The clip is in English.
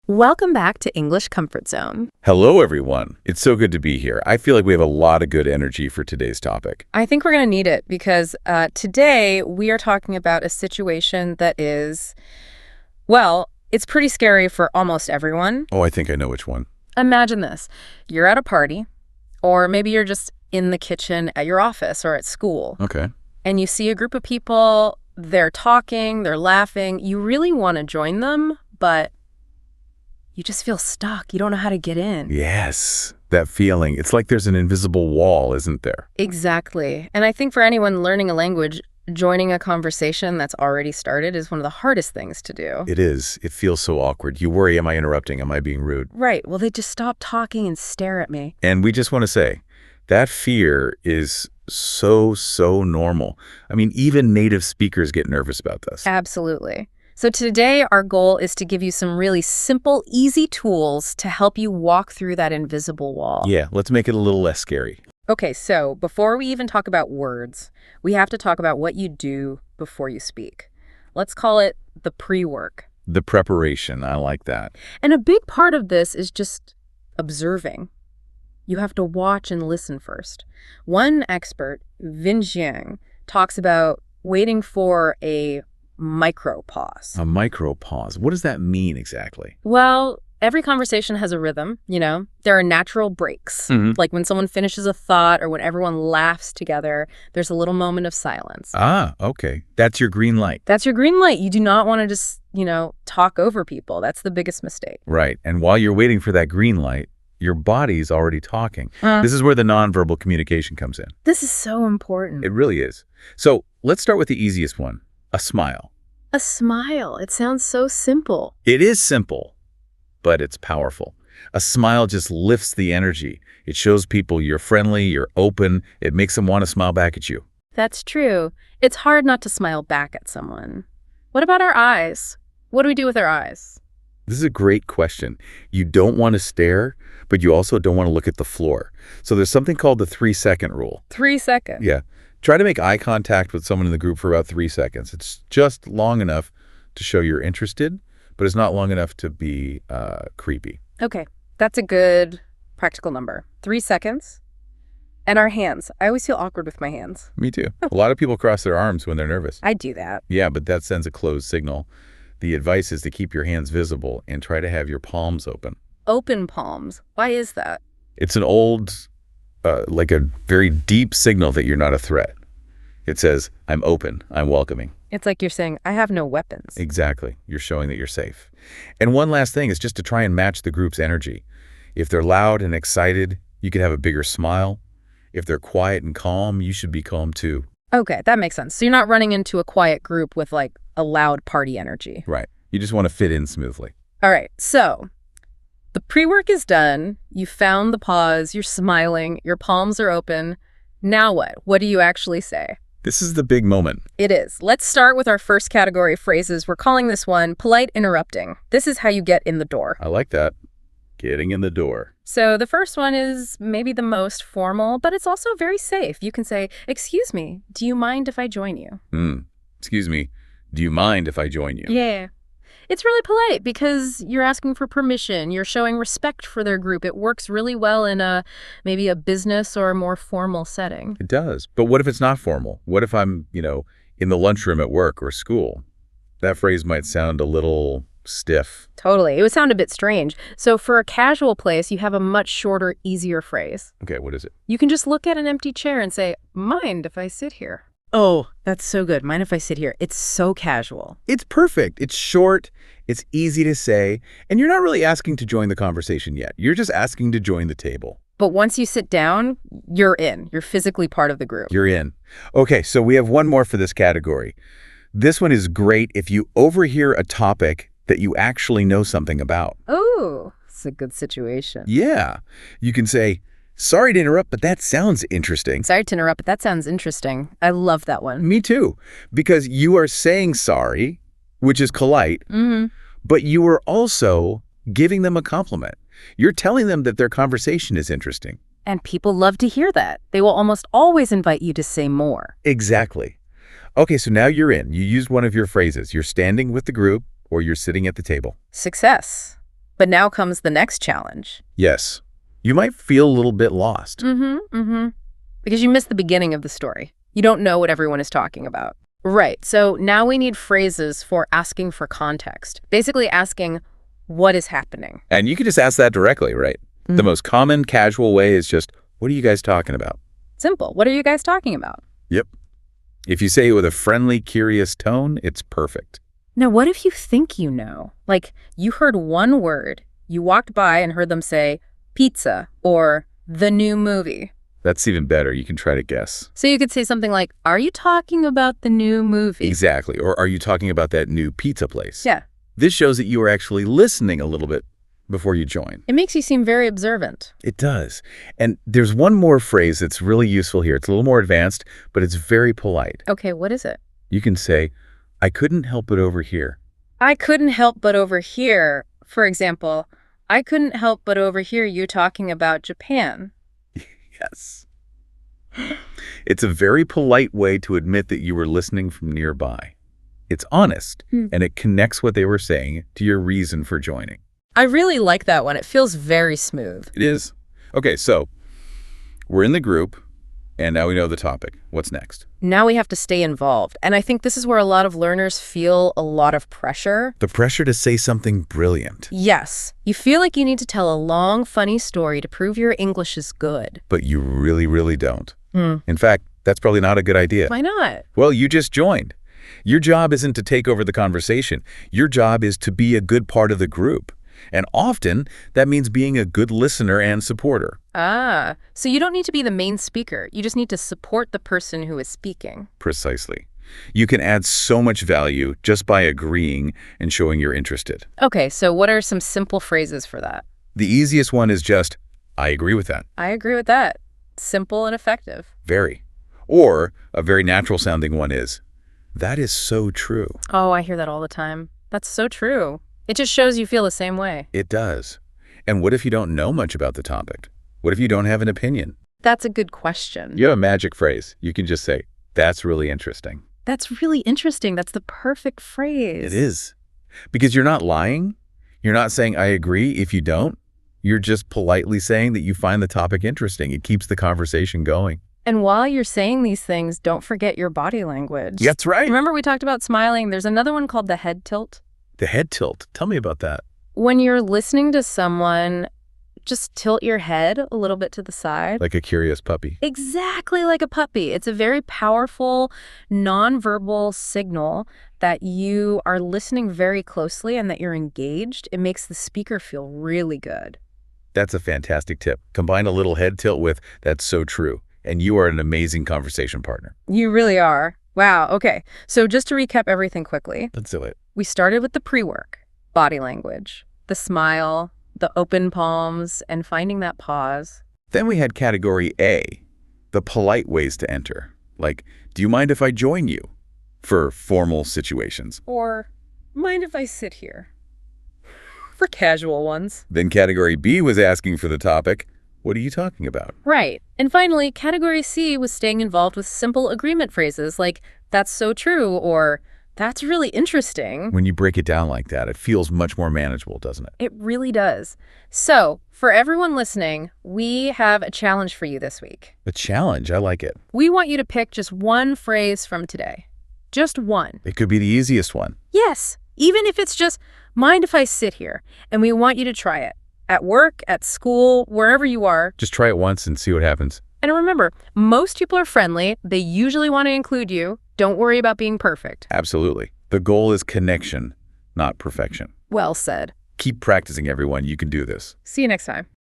Welcome back to English Comfort Zone. Hello, everyone. It's so good to be here. I feel like we have a lot of good energy for today's topic. I think we're going to need it because today we are talking about a situation that is, well, it's pretty scary for almost everyone. Oh, I think I know which one. Imagine this. You're at a party, or maybe you're just in the kitchen at your office or at school. Okay. And you see a group of people, they're talking, they're laughing. You really want to join them, but you just feel stuck. You don't know how to get in. Yes, that feeling. It's like there's an invisible wall, isn't there? Exactly. And I think for anyone learning a language, joining a conversation that's already started is one of the hardest things to do. It is. It feels so awkward. You worry, am I interrupting? Am I being rude? Right. Well, they just stop talking and stare at me. And we just want to say, that fear is so normal. I mean, even native speakers get nervous about this. Absolutely. So today, our goal is to give you some really simple, easy tools to help you walk through that invisible wall. Yeah, let's make it a little less scary. Okay, so before we even talk about words, we have to talk about what you do before you speak. Let's call it the pre-work. The preparation, I like that. And a big part of this is just observing. You have to watch and listen first. One expert, Vin Jiang, talks about waiting for a micropause. A micropause. What does that mean exactly? Well, every conversation has a rhythm, you know? There are natural breaks. Like when someone finishes a thought or when everyone laughs together, there's a little moment of silence. Ah, okay. That's your green light. That's your green light. You do not want to just, talk over people. That's the biggest mistake. Right. And while you're waiting for that green light, your body's already talking. This is where the nonverbal communication comes in. This is so important. It really is. So let's start with the easiest one, a smile. A smile. It sounds so simple. It is simple, but it's powerful. A smile just lifts the energy. It shows people you're friendly, you're open. It makes them want to smile back at you. That's true. It's hard not to smile back at someone. What about our eyes? What do we do with our eyes? This is a great question. You don't want to stare, but you also don't want to look at the floor. So there's something called the 3-second rule. 3 seconds. Yeah. Try to make eye contact with someone in the group for about 3 seconds. It's just long enough to show you're interested, but it's not long enough to be creepy. Okay. That's a good practical number. 3 seconds. And our hands. I always feel awkward with my hands. Me too. A lot of people cross their arms when they're nervous. I do that. Yeah, but that sends a closed signal. The advice is to keep your hands visible and try to have your palms open. Open palms. Why is that? It's an old, like a very deep signal that you're not a threat. It says, I'm open, I'm welcoming. It's like you're saying, I have no weapons. Exactly. You're showing that you're safe. And one last thing is just to try and match the group's energy. If they're loud and excited, you could have a bigger smile. If they're quiet and calm, you should be calm too. Okay, that makes sense. So you're not running into a quiet group with like a loud party energy. Right. You just want to fit in smoothly. All right, so the pre-work is done. You found the pause. You're smiling. Your palms are open. Now what? What do you actually say? This is the big moment. It is. Let's start with our first category of phrases. We're calling this one polite interrupting. This is how you get in the door. I like that. Getting in the door. So the first one is maybe the most formal, but it's also very safe. You can say, excuse me, do you mind if I join you? Excuse me, do you mind if I join you? Yeah. It's really polite because you're asking for permission. You're showing respect for their group. It works really well in maybe a business or a more formal setting. It does. But what if it's not formal? What if I'm, in the lunchroom at work or school? That phrase might sound a little stiff. Totally. It would sound a bit strange. So for a casual place, you have a much shorter, easier phrase. Okay, what is it? You can just look at an empty chair and say, mind if I sit here? Oh, that's so good. Mind if I sit here? It's so casual. It's perfect. It's short. It's easy to say. And you're not really asking to join the conversation yet. You're just asking to join the table. But once you sit down, you're in. You're physically part of the group. You're in. Okay, so we have one more for this category. This one is great if you overhear a topic that you actually know something about. Oh, it's a good situation. Yeah. You can say, sorry to interrupt, but that sounds interesting. Sorry to interrupt, but that sounds interesting. I love that one. Me too. Because you are saying sorry, which is polite, but you are also giving them a compliment. You're telling them that their conversation is interesting. And people love to hear that. They will almost always invite you to say more. Exactly. Okay, so now you're in. You used one of your phrases. You're standing with the group or you're sitting at the table. Success. But now comes the next challenge. Yes. You might feel a little bit lost. Because you missed the beginning of the story. You don't know what everyone is talking about. Right. So now we need phrases for asking for context. Basically asking, what is happening? And you can just ask that directly, right? The most common, casual way is just, what are you guys talking about? Simple. What are you guys talking about? Yep. If you say it with a friendly, curious tone, it's perfect. Now, what if you think you know? Like, you heard one word, you walked by and heard them say, pizza, or the new movie. That's even better. You can try to guess. So you could say something like, are you talking about the new movie? Exactly. Or are you talking about that new pizza place? Yeah. This shows that you are actually listening a little bit before you join. It makes you seem very observant. It does. And there's one more phrase that's really useful here. It's a little more advanced, but it's very polite. Okay, what is it? You can say, I couldn't help but overhear. I couldn't help but overhear. For example, I couldn't help but overhear you talking about Japan. Yes. It's a very polite way to admit that you were listening from nearby. It's honest, and it connects what they were saying to your reason for joining. I really like that one. It feels very smooth. It is. Okay, so we're in the group, and now we know the topic. What's next? Now we have to stay involved. And I think this is where a lot of learners feel a lot of pressure. The pressure to say something brilliant. Yes. You feel like you need to tell a long, funny story to prove your English is good. But you really, really don't. In fact, that's probably not a good idea. Why not? Well, you just joined. Your job isn't to take over the conversation. Your job is to be a good part of the group. And often, that means being a good listener and supporter. Ah, so you don't need to be the main speaker. You just need to support the person who is speaking. Precisely. You can add so much value just by agreeing and showing you're interested. Okay, so what are some simple phrases for that? The easiest one is just, I agree with that. I agree with that. Simple and effective. Very. Or a very natural sounding one is, that is so true. Oh, I hear that all the time. That's so true. It just shows you feel the same way. It does. And what if you don't know much about the topic? What if you don't have an opinion? That's a good question. You have a magic phrase. You can just say, that's really interesting. That's really interesting. That's the perfect phrase. It is. Because you're not lying. You're not saying, I agree if you don't. You're just politely saying that you find the topic interesting. It keeps the conversation going. And while you're saying these things, don't forget your body language. That's right. Remember we talked about smiling? There's another one called the head tilt. The head tilt. Tell me about that. When you're listening to someone, just tilt your head a little bit to the side. Like a curious puppy. Exactly like a puppy. It's a very powerful, nonverbal signal that you are listening very closely and that you're engaged. It makes the speaker feel really good. That's a fantastic tip. Combine a little head tilt with, that's so true. And you are an amazing conversation partner. You really are. Wow. Okay. So just to recap everything quickly. Let's do it. We started with the pre-work, body language, the smile, the open palms, and finding that pause. Then we had category A, the polite ways to enter. Like, do you mind if I join you? For formal situations. Or, mind if I sit here? For casual ones. Then category B was asking for the topic. What are you talking about? Right. And finally, category C was staying involved with simple agreement phrases like, that's so true, or that's really interesting. When you break it down like that, it feels much more manageable, doesn't it? It really does. So, for everyone listening, we have a challenge for you this week. A challenge. I like it. We want you to pick just one phrase from today. Just one. It could be the easiest one. Yes. Even if it's just, mind if I sit here? And we want you to try it. At work, at school, wherever you are. Just try it once and see what happens. And remember, most people are friendly. They usually want to include you. Don't worry about being perfect. Absolutely. The goal is connection, not perfection. Well said. Keep practicing, everyone. You can do this. See you next time.